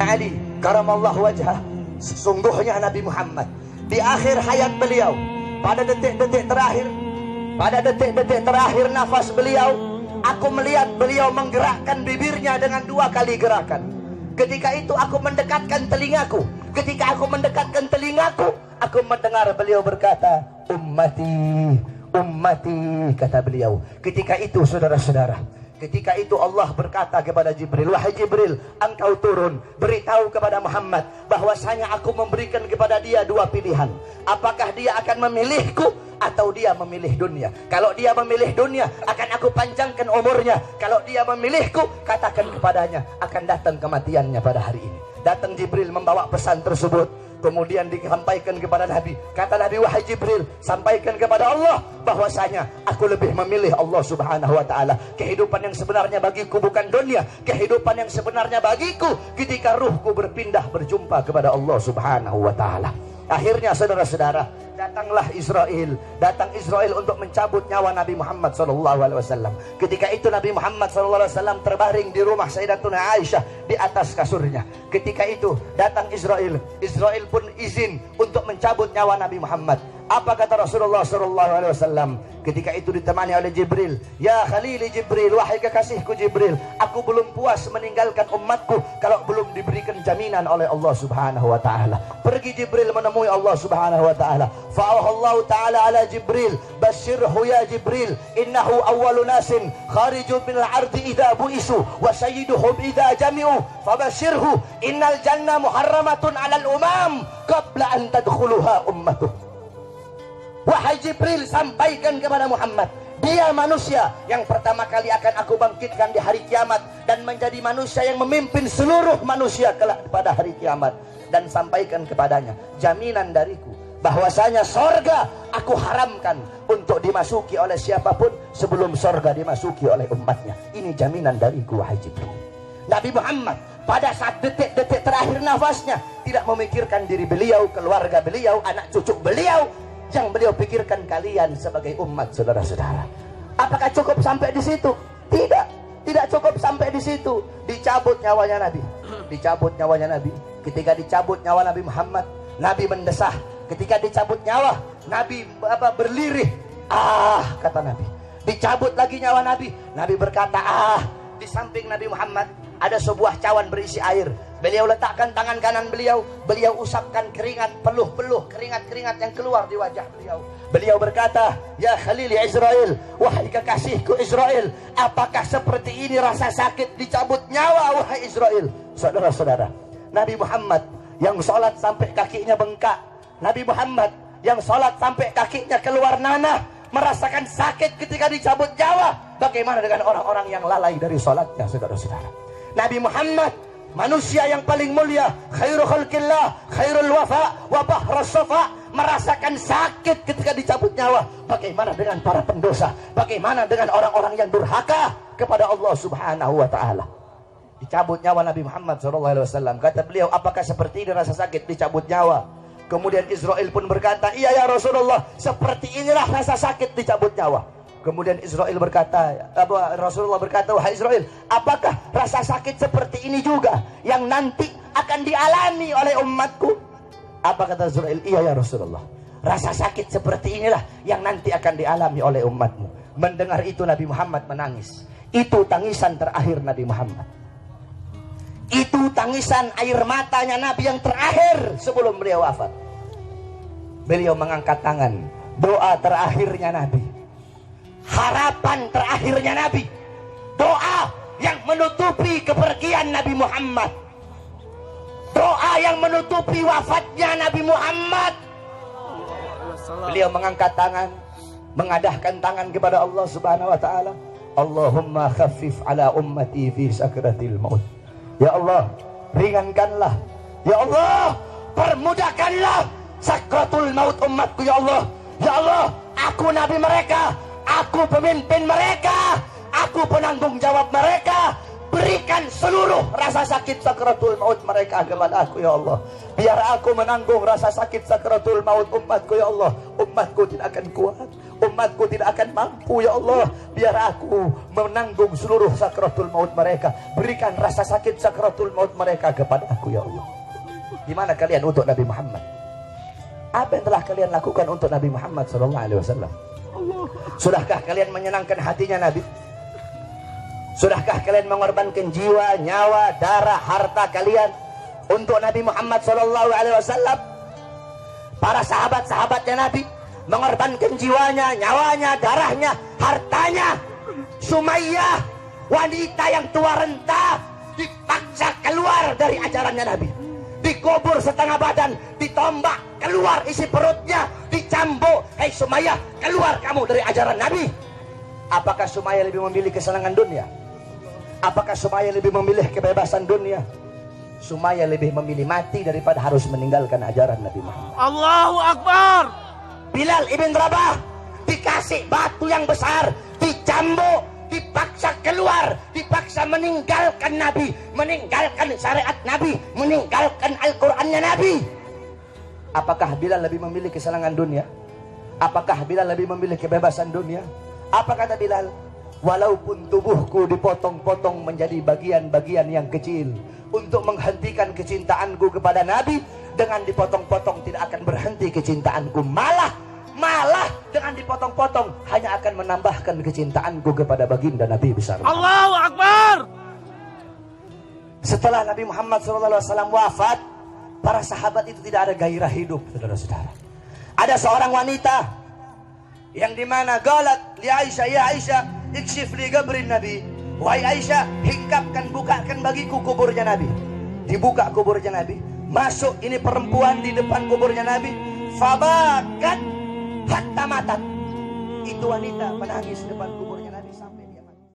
Ali karamallahu wajhah, sesungguhnya Nabi Muhammad di akhir hayat beliau, pada detik-detik terakhir nafas beliau, aku melihat beliau menggerakkan bibirnya dengan 2 kali gerakan. Ketika itu aku mendekatkan telingaku. Ketika aku mendekatkan telingaku, aku mendengar beliau berkata, ummati, ummati, kata beliau. Ketika itu saudara-saudara, ketika itu Allah berkata kepada Jibril, wahai Jibril, engkau turun, beritahu kepada Muhammad bahwasanya aku memberikan kepada dia 2 pilihan. Apakah dia akan memilihku atau dia memilih dunia? Kalau dia memilih dunia, akan aku panjangkan umurnya. Kalau dia memilihku, katakan kepadanya akan datang kematiannya pada hari ini. Datang Jibril membawa pesan tersebut, kemudian disampaikan kepada Nabi. Kata Nabi, wahai Jibril, sampaikan kepada Allah bahwasanya aku lebih memilih Allah subhanahu wa ta'ala. Kehidupan yang sebenarnya bagiku bukan dunia. Kehidupan yang sebenarnya bagiku ketika ruhku berpindah berjumpa kepada Allah subhanahu wa ta'ala. Akhirnya saudara-saudara, datanglah Israel. Datang Israel untuk mencabut nyawa Nabi Muhammad SAW. Ketika itu Nabi Muhammad SAW terbaring di rumah Sayyidatuna Aisyah di atas kasurnya. Ketika itu datang Israel. Israel pun izin untuk mencabut nyawa Nabi Muhammad. Apa kata Rasulullah SAW? Ketika itu ditemani oleh Jibril. Ya Khalili Jibril, wahai kekasihku Jibril, aku belum puas meninggalkan umatku kalau belum diberikan jaminan oleh Allah subhanahu wa ta'ala. Pergi Jibril menemui Allah subhanahu wa ta'ala. Fa'ahallahu ta'ala ala Jibril, basyirhu ya Jibril, innahu awwalu nasin khariju minal ardi idha bu'isu wa sayyiduhum idha jami'u, fabasyirhu innal jannah muharramatun alal umam qabla an tadkhuluha ummatuh. Wahai Jibril, sampaikan kepada Muhammad, dia manusia yang pertama kali akan aku bangkitkan di hari kiamat dan menjadi manusia yang memimpin seluruh manusia kelak pada hari kiamat. Dan sampaikan kepadanya jaminan dariku bahwasanya sorga aku haramkan untuk dimasuki oleh siapapun sebelum sorga dimasuki oleh umatnya. Ini jaminan dariku wahai Jibril. Nabi Muhammad pada saat detik-detik terakhir nafasnya tidak memikirkan diri beliau, keluarga beliau, anak cucu beliau. Yang beliau pikirkan kalian sebagai umat, saudara-saudara. Apakah cukup sampai di situ? Tidak, tidak cukup sampai di situ. Dicabut nyawanya Nabi. Dicabut nyawanya Nabi. Ketika dicabut nyawa Nabi Muhammad, Nabi mendesah. Ketika dicabut nyawa, Nabi berlirih. Ah, kata Nabi. Dicabut lagi nyawa Nabi. Nabi berkata, ah. Di samping Nabi Muhammad ada sebuah cawan berisi air. Beliau letakkan tangan kanan beliau. Beliau usapkan keringat, peluh-peluh keringat-keringat yang keluar di wajah beliau. Beliau berkata, ya Khalili Israel, wahai kekasihku Israel, apakah seperti ini rasa sakit dicabut nyawa wahai Israel? Saudara-saudara, Nabi Muhammad yang sholat sampai kakinya bengkak, Nabi Muhammad yang sholat sampai kakinya keluar nanah, merasakan sakit ketika dicabut nyawa. Bagaimana dengan orang-orang yang lalai dari sholatnya, saudara-saudara? Nabi Muhammad, manusia yang paling mulia, khairul khalqillah, khairul wafa, wa bahrus safa, merasakan sakit ketika dicabut nyawa. Bagaimana dengan para pendosa? Bagaimana dengan orang-orang yang durhaka kepada Allah subhanahu wa ta'ala? Dicabut nyawa Nabi Muhammad SAW. Kata beliau, apakah seperti ini rasa sakit dicabut nyawa? Kemudian Israel pun berkata, iya ya Rasulullah, seperti inilah rasa sakit dicabut nyawa. Kemudian Israel berkata, Rasulullah berkata, wahai Israel, apakah rasa sakit seperti ini juga yang nanti akan dialami oleh umatku? Apa kata Israel? Iya ya Rasulullah, rasa sakit seperti inilah yang nanti akan dialami oleh umatmu. Mendengar itu Nabi Muhammad menangis. Itu tangisan terakhir Nabi Muhammad. Itu tangisan air matanya Nabi yang terakhir sebelum beliau wafat. Beliau mengangkat tangan, doa terakhirnya Nabi, harapan terakhirnya Nabi, doa yang menutupi kepergian Nabi Muhammad, doa yang menutupi wafatnya Nabi Muhammad. Beliau mengangkat tangan, mengadahkan tangan kepada Allah subhanahu wa ta'ala. Allahumma khaffif ala ummati fi sakratil maut. Ya Allah, ringankanlah. Ya Allah, permudahkanlah sakratul maut umatku. Ya Allah, ya Allah, aku nabi mereka, aku pemimpin mereka, aku penanggung jawab mereka. Berikan seluruh rasa sakit sakratul maut mereka kepada aku ya Allah. Biar aku menanggung rasa sakit sakratul maut umatku ya Allah. Umatku tidak akan kuat, umatku tidak akan mampu ya Allah. Biar aku menanggung seluruh sakratul maut mereka. Berikan rasa sakit sakratul maut mereka kepada aku ya Allah. Gimana kalian untuk Nabi Muhammad? Apa yang telah kalian lakukan untuk Nabi Muhammad SAW? Sudahkah kalian menyenangkan hatinya Nabi? Sudahkah kalian mengorbankan jiwa, nyawa, darah, harta kalian untuk Nabi Muhammad SAW? Para sahabat-sahabatnya Nabi mengorbankan jiwanya, nyawanya, darahnya, hartanya. Sumayyah, wanita yang tua renta, dipaksa keluar dari ajarannya Nabi. Dikubur setengah badan, ditombak, keluar isi perutnya, dicambuk. Hei Sumayyah, keluar kamu dari ajaran Nabi. Apakah Sumayyah lebih memilih kesenangan dunia? Apakah Sumayyah lebih memilih kebebasan dunia? Sumayyah lebih memilih mati daripada harus meninggalkan ajaran Nabi Muhammad. Allahu Akbar. Bilal ibn Rabah dikasih batu yang besar, dicambuk, dipaksa keluar, dipaksa meninggalkan Nabi, meninggalkan syariat Nabi, meninggalkan Al-Qur'annya Nabi. Apakah Bilal lebih memilih kesenangan dunia? Apakah Bilal lebih memilih kebebasan dunia? Apa kata Bilal? Walaupun tubuhku dipotong-potong menjadi bagian-bagian yang kecil untuk menghentikan kecintaanku kepada Nabi, dengan dipotong-potong tidak akan berhenti kecintaanku, malah dengan dipotong-potong hanya akan menambahkan kecintaanku kepada baginda Nabi besar. Allahu Akbar. Setelah Nabi Muhammad SAW wafat, para sahabat itu tidak ada gairah hidup, saudara-saudara. Ada seorang wanita yang dimana galat li Aisyah, ya Aisyah, ikshif li qabrin Nabi. Wahai Aisyah, hingkapkan, bukakan bagiku kuburnya Nabi. Dibuka kuburnya Nabi. Masuk ini perempuan di depan kuburnya Nabi. Fabakat hatta matat. Itu wanita menangis depan kuburnya.